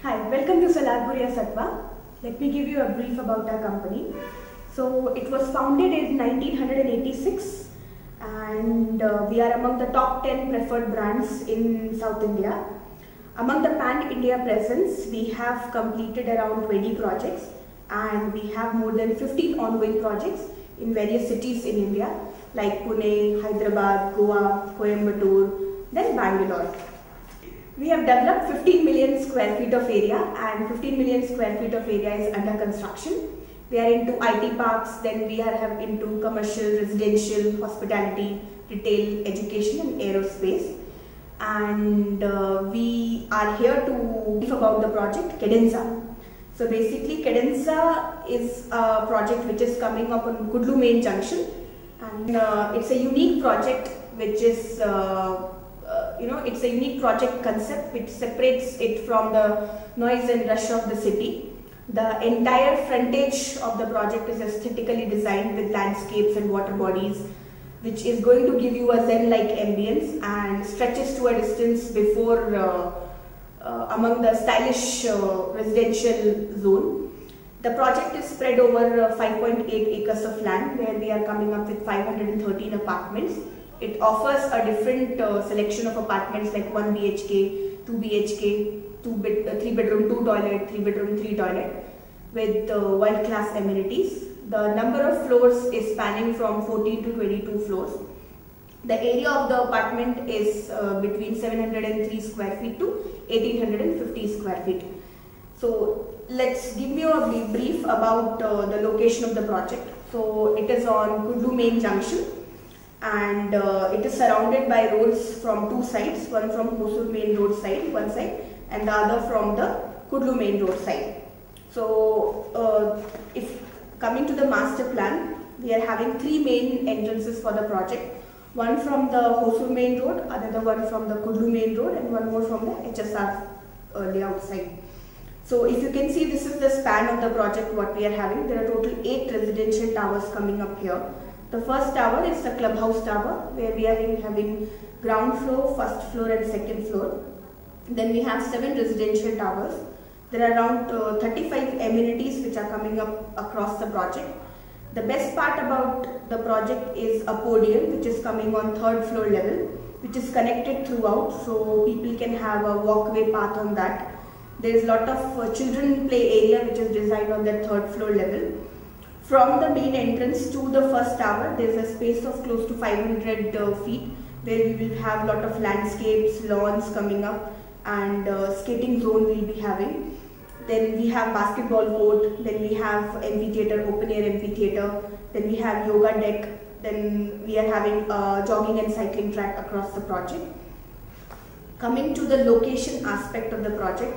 Hi, welcome to Saladpuria Satva. Let me give you a brief about our company. So, it was founded in 1986 and we are among the top 10 preferred brands in South India. Among the pan-India presence, we have completed around 20 projects and we have more than 15 ongoing projects in various cities in India like Pune, Hyderabad, Goa, Coimbatore, then Bangalore. We have developed 15 million square feet of area and 15 million square feet of area is under construction. We are into IT parks, then we are into commercial, residential, hospitality, retail, education and aerospace. And we are here to brief about the project Cadenza. So basically Cadenza is a project which is coming up on Kudlu Main Junction, and it's a unique project which is it's a unique project concept which separates it from the noise and rush of the city. The entire frontage of the project is aesthetically designed with landscapes and water bodies, which is going to give you a zen-like ambience and stretches to a distance before among the stylish residential zone. The project is spread over 5.8 acres of land where we are coming up with 513 apartments. It offers a different selection of apartments like 1 BHK, 2 BHK, 3 bedroom, 2 toilet, 3 bedroom, 3 toilet with world-class amenities. The number of floors is spanning from 14 to 22 floors. The area of the apartment is between 703 square feet to 1850 square feet. So let's give you a brief about the location of the project. So it is on Kudlu Main Junction, and it is surrounded by roads from two sides, one from Hosur Main Road side, one side, and the other from the Kudlu Main Road side. So if coming to the master plan, we are having three main entrances for the project. One from the Hosur Main Road, another one from the Kudlu Main Road, and one more from the HSR layout side. So if you can see, this is the span of the project what we are having. There are total 8 residential towers coming up here. The first tower is the clubhouse tower where we are having ground floor, first floor and second floor. Then we have 7 residential towers. There are around 35 amenities which are coming up across the project. The best part about the project is a podium which is coming on 3rd floor level, which is connected throughout, so people can have a walkway path on that. There is a lot of children play area which is designed on that 3rd floor level. From the main entrance to the first tower, there is a space of close to 500 feet where we will have a lot of landscapes, lawns coming up, and skating zone we will be having. Then we have basketball court, then we have amphitheater, open air amphitheater, then we have yoga deck, then we are having a jogging and cycling track across the project. Coming to the location aspect of the project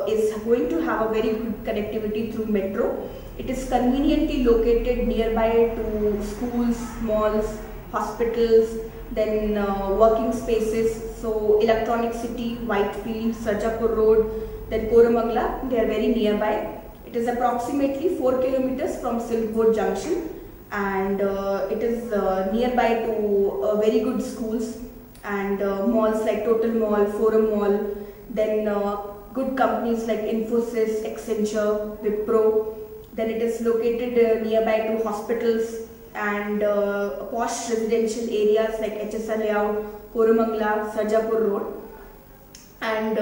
is going to have a very good connectivity through metro. It is conveniently located nearby to schools, malls, hospitals, then working spaces. So Electronic City, Whitefield, Sarjapur Road, then Koramangala, they are very nearby. It is approximately 4 kilometers from Silk Board Junction, and it is nearby to very good schools and malls like Total Mall, Forum Mall, then good companies like Infosys, Accenture, Wipro. Then it is located nearby to hospitals and posh residential areas like HSR Layout, Koramangala, Sarjapur Road, and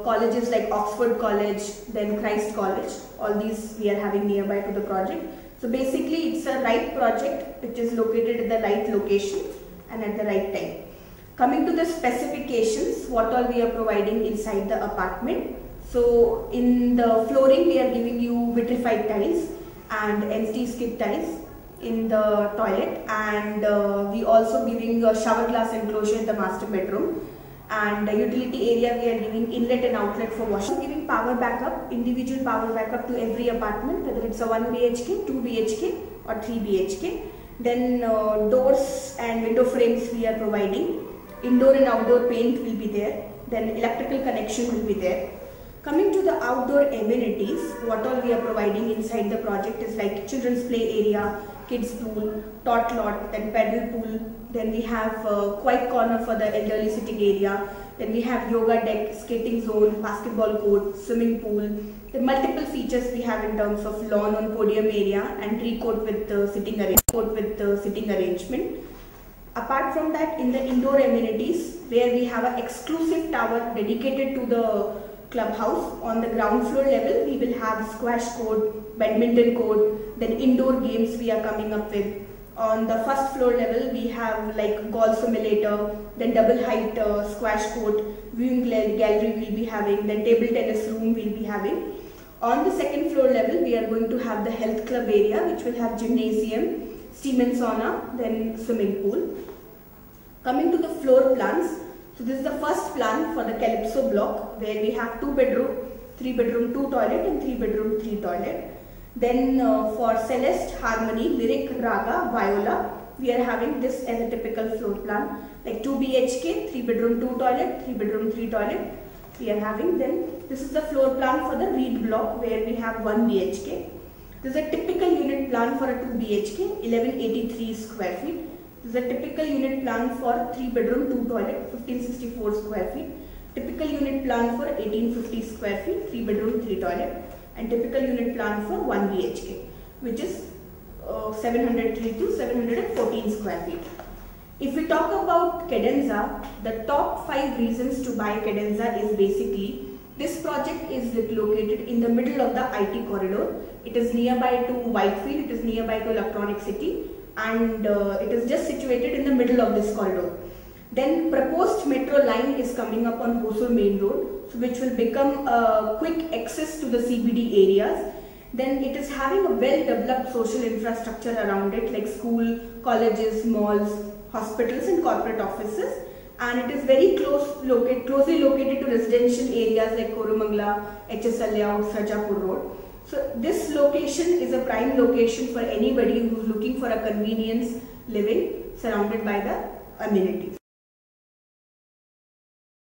colleges like Oxford College, then Christ College. All these we are having nearby to the project. So basically it's a right project which is located at the right location and at the right time. Coming to the specifications, what all we are providing inside the apartment. So in the flooring we are giving you vitrified tiles and anti-skid tiles in the toilet, and we also giving a shower glass enclosure in the master bedroom, and the utility area we are giving inlet and outlet for washing. Giving power backup, individual power backup to every apartment, whether it's a 1 BHK, 2 BHK or 3 BHK. Then doors and window frames we are providing. Indoor and outdoor paint will be there. Then electrical connection will be there. Coming to the outdoor amenities, what all we are providing inside the project is like children's play area, kids pool, tot lot, then paddle pool. Then we have a quiet corner for the elderly sitting area. Then we have yoga deck, skating zone, basketball court, swimming pool. The multiple features we have in terms of lawn on podium area and tree court with sitting arrangement. Apart from that, in the indoor amenities, where we have an exclusive tower dedicated to the clubhouse. On the ground floor level, we will have squash court, badminton court, then indoor games we are coming up with. On the first floor level, we have like golf simulator, then double height squash court, viewing gallery we'll be having, then table tennis room we'll be having. On the second floor level, we are going to have the health club area, which will have gymnasium, steam and sauna, then swimming pool. Coming to the floor plans, so this is the first plan for the Calypso block, where we have 2 bedroom, 3 bedroom, 2 toilet and 3 bedroom, 3 toilet. Then for Celeste, Harmony, Lyric, Raga, Viola, we are having this as a typical floor plan, like 2 BHK, 3 bedroom, 2 toilet, 3 bedroom, 3 toilet. We are having. Then this is the floor plan for the Reed block, where we have 1 BHK. This is a typical unit plan for a 2 BHK, 1183 square feet. This is a typical unit plan for 3 bedroom, 2 toilet, 1564 square feet. Typical unit plan for 1850 square feet, 3 bedroom, 3 toilet. And typical unit plan for 1 BHK, which is 703 to 714 square feet. If we talk about Cadenza, the top 5 reasons to buy Cadenza is basically, this project is located in the middle of the IT corridor. It is nearby to Whitefield, it is nearby to Electronic City, and it is just situated in the middle of this corridor. Then proposed metro line is coming up on Hosur Main Road, so which will become a quick access to the CBD areas. Then it is having a well-developed social infrastructure around it, like school, colleges, malls, hospitals and corporate offices. And it is very closely located to residential areas like Koromangala, HSL Layout, Sarjapur Road. So this location is a prime location for anybody who is looking for a convenience living surrounded by the amenities.